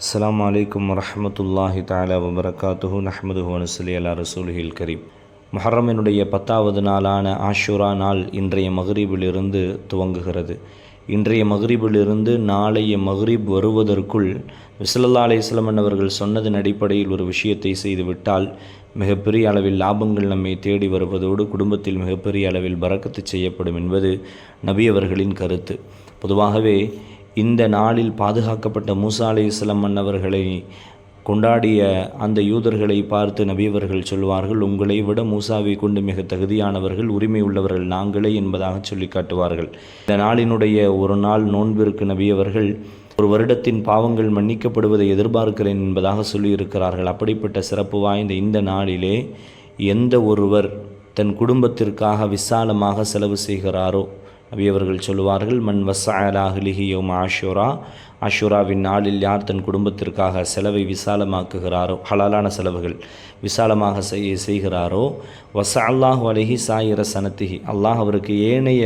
அஸ்ஸலாமு அலைக்கும் வரஹ்மத்துல்லாஹி தஆலா வபரகாத்துஹு நஹ்மதுஹு வ நுஸல்லி அலா ரசூலிஹில் கரீம். முஹர்ரமினுடைய 10வது நாளான ஆஷுரா நாள் இன்றைய மக்ரிபிலிருந்து துவங்குகிறது. இன்றைய மக்ரிபிலிருந்து நாளைய மக்ரிப் வருவதற்குள் ஸல்லல்லாஹு அலைஹி வஸல்லம் அவர்கள் சொன்னதன் அடிப்படையில் ஒரு விஷயத்தை செய்துவிட்டால் மிகப்பெரிய அளவில் லாபங்கள் நம்மை தேடி வருவதோடு குடும்பத்தில் மிகப்பெரிய அளவில் பரக்கத்து செய்யப்படும் என்பது நபி அவர்களின் கருத்து. பொதுவாகவே இந்த நாளில் பாதுகாக்கப்பட்ட மூசா அலைஹிஸ்ஸலாம் அவர்களை கொண்டாடிய அந்த யூதர்களை பார்த்து நபியவர்கள் சொல்வார்கள், உங்களை விட மூசாவை கொண்டு மிக தகுதியானவர்கள், உரிமை உள்ளவர்கள் நாங்களே என்பதாக சொல்லி காட்டுவார்கள். இந்த நாளினுடைய ஒரு நாள் நோன்பிற்கு நபியவர்கள் ஒரு வருடத்தின் பாவங்கள் மன்னிக்கப்படுவதை எதிர்பார்க்கிறேன் என்பதாக சொல்லியிருக்கிறார்கள். அப்படிப்பட்ட சிறப்பு வாய்ந்த இந்த நாளிலே எந்த ஒருவர் தன் குடும்பத்திற்காக விசாலமாக செலவு செய்கிறாரோ, நபியவர்கள் சொல்லுவார்கள், மன் வஸ்ஸஅலா அஹ்லிஹி யௌம ஆஷுரா, ஆஷுராவின் நாளில் யார் தன் குடும்பத்திற்காக செலவை விசாலமாக்குகிறாரோ, ஹலாலான செலவுகள் விசாலமாக செய்கிறாரோ, வஸ்ஸஅல்லாஹு அலைஹி சாயிர சனத்திஹி, அல்லாஹ் அவருக்கு ஏனைய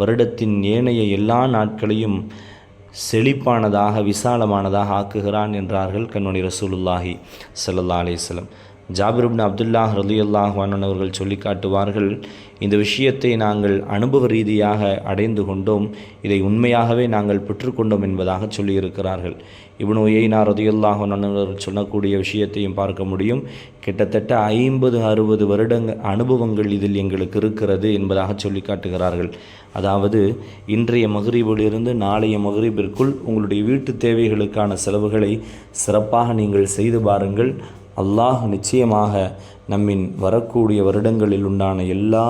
வருடத்தின் ஏனைய எல்லா நாட்களையும் செழிப்பானதாக விசாலமானதாக ஆக்குகிறான் என்றார்கள் கண்மணி ரசூலுல்லாஹி ஸல்லல்லாஹு அலைஹி வஸல்லம். ஜாபிர் இப்னு அப்துல்லாஹ் ரலியல்லாஹு அன்ஹு அவர்கள் சொல்லி காட்டுவார்கள், இந்த விஷயத்தை நாங்கள் அனுபவ ரீதியாக அடைந்து கொண்டோம், இதை உண்மையாகவே நாங்கள் பெற்றுக்கொண்டோம் என்பதாக சொல்லியிருக்கிறார்கள். இப்னு உயைனா ரலியல்லாஹு அன்ஹு அவர்கள் சொல்லக்கூடிய விஷயத்தையும் பார்க்க முடியும். கிட்டத்தட்ட 50-60 வருடங்கள் அனுபவங்கள் இதில் எங்களுக்கு இருக்கிறது என்பதாக சொல்லி காட்டுகிறார்கள். அதாவது இன்றைய மக்ரிபிலிருந்து நாளைய மக்ரிபிற்குள் உங்களுடைய வீட்டு தேவைகளுக்கான செலவுகளை சிறப்பாக நீங்கள் செய்து பாருங்கள். அல்லாஹ் நிச்சயமாக நம்மின் வரக்கூடிய வருடங்களில் உண்டான எல்லா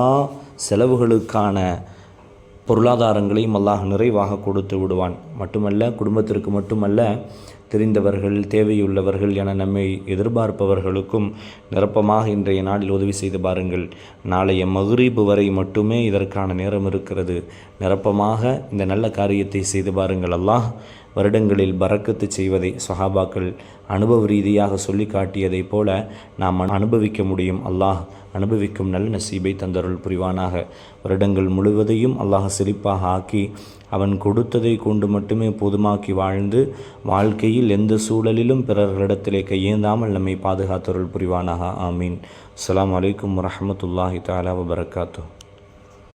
செலவுகளுக்கான பொருளாதாரங்களையும் அல்லாஹ் நிறைவாக கொடுத்து விடுவான். மட்டுமல்ல, குடும்பத்திற்கு மட்டுமல்ல, தெரிந்தவர்கள் தேவையுள்ளவர்கள் என நம்மை எதிர்பார்ப்பவர்களுக்கும் நிரப்பமாக இன்றைய நாளில் உதவி செய்து பாருங்கள். நாளைய மக்ரிப் வரை மட்டுமே இதற்கான நேரம் இருக்கிறது. நிரப்பமாக இந்த நல்ல காரியத்தை செய்து பாருங்கள். அல்லாஹ் வருடங்களில் பரக்கத்து செய்வதை சஹாபாக்கள் அனுபவ ரீதியாக சொல்லி காட்டியதைப் போல நாம் அனுபவிக்க முடியும். அல்லாஹ் அனுபவிக்கும் நல்ல நசீபை தந்தருள் புரிவானாக. வருடங்கள் முழுவதையும் அல்லாஹ் செழிப்பாக ஆக்கி அவன் கொடுத்ததை கொண்டு மட்டுமே போதுமாக்கி வாழ்ந்து வாழ்க்கையில் எந்த சூழலிலும் பிறர்களிடத்திலே கையேந்தாமல் நம்மை பாதுகாத்தருள் புரிவானாக. ஆமீன். அஸ்ஸலாமு அலைக்கும் வரஹ்மத்துல்லாஹி தஆலா வபரகாத்துஹு.